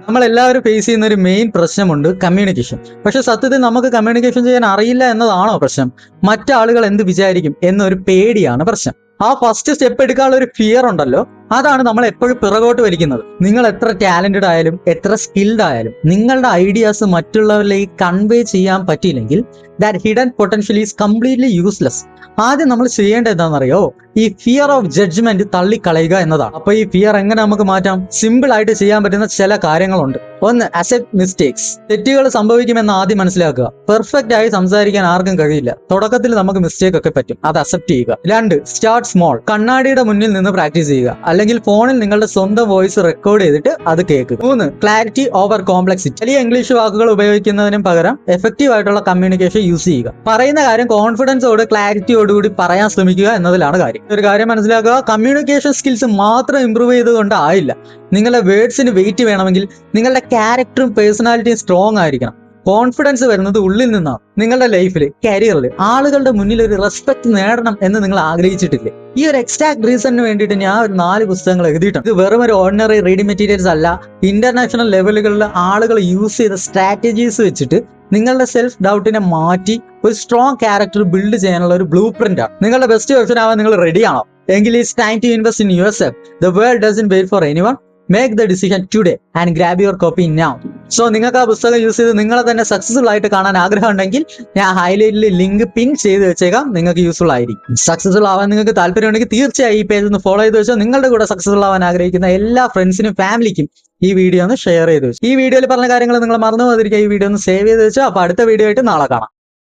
നമ്മൾ എല്ലാവരും ഫേസ് ചെയ്യുന്ന ഒരു മെയിൻ പ്രശ്നമുണ്ട്, കമ്മ്യൂണിക്കേഷൻ. പക്ഷെ സത്യത്തിൽ നമുക്ക് കമ്മ്യൂണിക്കേഷൻ ചെയ്യാൻ അറിയില്ല എന്നതാണോ പ്രശ്നം? മറ്റാളുകൾ എന്ത് വിചാരിക്കും എന്നൊരു പേടിയാണ് പ്രശ്നം. ആ ഫസ്റ്റ് സ്റ്റെപ്പ് എടുക്കാനുള്ള ഒരു ഫിയർ ഉണ്ടല്ലോ, അതാണ് നമ്മൾ എപ്പോഴും പിറകോട്ട് വലിക്കുന്നത്. നിങ്ങൾ എത്ര ടാലന്റഡ് ആയാലും എത്ര സ്കിൽഡ് ആയാലും നിങ്ങളുടെ ഐഡിയാസ് മറ്റുള്ളവരിലേക്ക് കൺവേ ചെയ്യാൻ പറ്റിയില്ലെങ്കിൽ that hidden potential is completely useless. ആദ്യം നമ്മൾ ചെയ്യേണ്ടത് എന്താണെന്നറിയോ? ഈ ഫിയർ ഓഫ് ജഡ്ജ്മെന്റ് തള്ളിക്കളയുക എന്നതാണ്. അപ്പൊ ഈ ഫിയർ എങ്ങനെ നമുക്ക് മാറ്റാം? സിമ്പിൾ ആയിട്ട് ചെയ്യാൻ പറ്റുന്ന ചില കാര്യങ്ങളുണ്ട്. ഒന്ന്, അക്സെപ്റ്റ് മിസ്റ്റേക്സ്. തെറ്റുകൾ സംഭവിക്കുമെന്ന് ആദ്യം മനസ്സിലാക്കുക. പെർഫെക്റ്റ് ആയി സംസാരിക്കാൻ ആർക്കും കഴിയില്ല. തുടക്കത്തിൽ നമുക്ക് മിസ്റ്റേക്ക് ഒക്കെ പറ്റും, അത് അക്സെപ്റ്റ് ചെയ്യുക. 2, സ്റ്റാർട്ട് സ്മോൾ. കണ്ണാടിയുടെ മുന്നിൽ നിന്ന് പ്രാക്ടീസ് ചെയ്യുക, അല്ലെങ്കിൽ ഫോണിൽ നിങ്ങളുടെ സ്വന്തം വോയിസ് റെക്കോർഡ് ചെയ്തിട്ട് അത് കേൾക്കുക. 3, ക്ലാരിറ്റി ഓവർ കോംപ്ലക്സിറ്റി. വലിയ ഇംഗ്ലീഷ് വാക്കുകൾ ഉപയോഗിക്കുന്നതിനും പകരം എഫക്റ്റീവ് ആയിട്ടുള്ള കമ്മ്യൂണിക്കേഷൻ യൂസ് ചെയ്യുക. പറയുന്ന കാര്യം കോൺഫിഡൻസോട് ക്ലാരിറ്റിയോടുകൂടി പറയാൻ ശ്രമിക്കുക എന്നതിലാണ് കാര്യം. ഒരു കാര്യം മനസ്സിലാക്കുക, കമ്മ്യൂണിക്കേഷൻ സ്കിൽസ് മാത്രം ഇംപ്രൂവ് ചെയ്തുകൊണ്ടായില്ല. നിങ്ങളുടെ വേർഡ്സിന് വെയിറ്റ് വേണമെങ്കിൽ നിങ്ങളുടെ ക്യാരക്ടറും പേഴ്സണാലിറ്റിയും സ്ട്രോങ് ആയിരിക്കണം. കോൺഫിഡൻസ് വരുന്നത് ഉള്ളിൽ നിന്നാണ്. നിങ്ങളുടെ ലൈഫിൽ, കരിയറിൽ ആളുകളുടെ മുന്നിൽ ഒരു റെസ്പെക്ട് നേടണം എന്ന് നിങ്ങൾ ആഗ്രഹിച്ചിട്ടില്ലേ? ഈ ഒരു എക്സാക്ട് റീസണിന് വേണ്ടിയിട്ട് ഞാൻ 4 പുസ്തകങ്ങൾ എഴുതിയിട്ടുണ്ട്. ഇത് വെറും ഒരു ഓർഡിനറി റീഡിംഗ് മെറ്റീരിയൽസ് അല്ല. ഇന്റർനാഷണൽ ലെവലുകളിൽ ആളുകൾ യൂസ് ചെയ്ത സ്ട്രാറ്റജീസ് വെച്ചിട്ട് നിങ്ങളുടെ സെൽഫ് ഡൗട്ടിനെ മാറ്റി ഒരു സ്ട്രോങ് ക്യാരക്ടർ ബിൽഡ് ചെയ്യാനുള്ള ഒരു ബ്ലൂ പ്രിന്റ് ആണ്. നിങ്ങളുടെ ബെസ്റ്റ് വെർഷൻ ആവാൻ നിങ്ങൾ റെഡി ആണോ? എങ്കിൽ it's time to invest in your self. The world doesn't wait for anyone. Make the decision today and grab your copy now. So നിങ്ങൾക്ക് ആ പുസ്തകം യൂസ് ചെയ്ത് നിങ്ങളെ തന്നെ സക്സസ്ഫുൾ ആയിട്ട് കാണാൻ ആഗ്രഹം ഉണ്ടെങ്കിൽ ഞാൻ ഹൈലൈറ്റിൽ ലിങ്ക് പിൻ ചെയ്ത് വെച്ചേക്കാം. നിങ്ങൾക്ക് യൂസ്ഫുൾ ആയിരിക്കും. സക്സസ്ഫുൾ ആവാൻ നിങ്ങൾക്ക് താല്പര്യം ഉണ്ടെങ്കിൽ തീർച്ചയായും ഈ പേജ് ഒന്ന് ഫോളോ ചെയ്ത് വെച്ചാൽ നിങ്ങളുടെ കൂടെ സക്സസ്ഫുൾ ആവാൻ ആഗ്രഹിക്കുന്ന എല്ലാ ഫ്രണ്ട്സിനും ഫാമിലിക്കും ഈ വീഡിയോ ഒന്ന് ഷെയർ ചെയ്ത് വെച്ചു. ഈ വീഡിയോയിൽ പറഞ്ഞ കാര്യങ്ങൾ നിങ്ങൾ മറന്നു പോകാതിരിക്കുക. ഈ വീഡിയോ ഒന്ന് സേവ് ചെയ്ത് വെച്ചോ. അപ്പൊ അടുത്ത വീഡിയോ ആയിട്ട് നാളെ കാണാം.